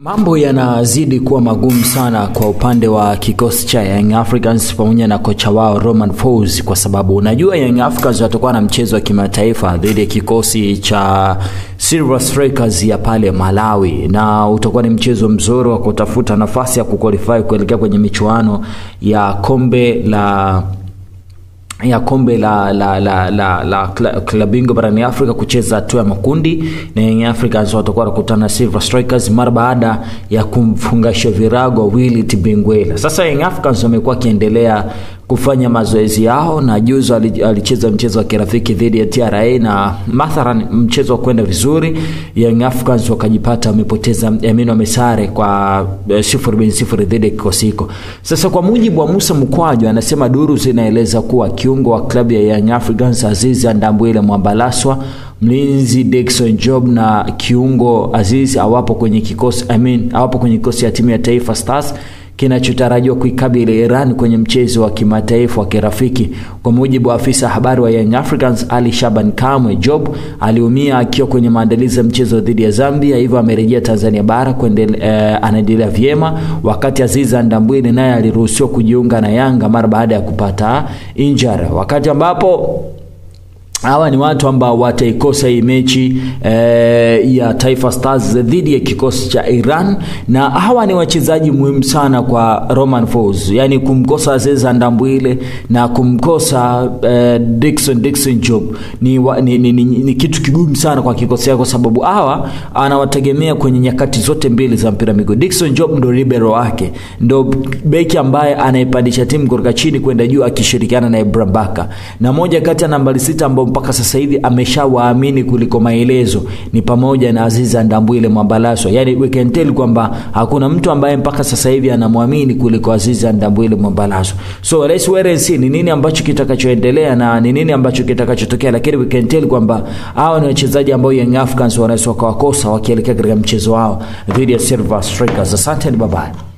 Mambo yanazidi kuwa magumu sana kwa upande wa kikosi cha Young Africans pamoja na kocha wao Romain Folz, kwa sababu unajua Young Africans watakuwa na mchezo wa kimataifa dhidi ya kikosi cha Silver Strikers ya pale Malawi, na utakuwa ni mchezo mzuri wa kutafuta nafasi ya kuqualify kuelekea kwenye michuano ya kombe la klabu bingwa barani Afrika kucheza hatua ya makundi, na Young Africans watakuwa wanakutana na Silver Strikers mara baada ya kumfungasha virago Willy Tibingwela. Sasa Young Africans wamekuwa kiendelea kufanya mazoezi yao, na juzi alicheza mchezo wa kirafiki dhidi ya TRA na mathalan mchezo kwenda vizuri. Young Africans wakajipata wamepoteza wamesare kwa 0-0 dhidi ya kikosi hiko. Sasa kwa mujibu wa Musa Mkwaju, anasema duru zinaeleza kuwa kiungo wa klabu ya Young Africans Aziz Ndambwile Mwambalaswa, mlinzi Dickson Job na kiungo Aziz hawapo kwenye kikosi ya timu ya Taifa Stars kinachotarajiwa kuikabili Iran kwenye mchezo wa kimataifa wa kirafiki. Kwa mujibu wa afisa habari wa Young Africans Ali Shaban Kamwe, Job aliumia akiwa kwenye maandalizi ya mchezo dhidi ya Zambia, hivyo amerejea Tanzania bara anaendelea vyema, wakati Aziz Ndambwile naye aliruhusiwa kujiunga na Yanga mara baada ya kupata injury, wakati ambapo hawa ni watu ambao wataikosa hii mechi ya Taifa Stars dhidi ya kikosi cha Iran, na hawa ni wachezaji muhimu sana kwa Romain Folz. Yani kumkosa Aziz Ndambwile na kumkosa Dickson Job ni kitu kigumu sana kwa kikosi yake, kwa sababu hawa anawategemea kwenye nyakati zote mbili za mpira miguu. Dickson Job ndo libero wake, ndo beki ambaye anaipandisha timu kutoka chini kwenda juu akishirikiana na Ibrahim Baka, na moja kati ya nambari 6 ambao mpaka sasa hivi ameshawaamini kuliko maelezo ni pamoja na Aziz Ndambwile Mwambalaswa. Yani we can tell kwamba hakuna mtu ambaye mpaka sasa hivi anamwamini kuliko Aziz Ndambwile Mwambalaswa. So let's wait and see ni nini ambacho kitakachoendelea na ni nini ambacho kitakachotokea, lakini we can tell kwamba hao ni wachezaji ambao Young Africans wanaweza kuwakosa wakielekea katika mchezo wao dhidi ya Silver Strikers. Asante, bye bye.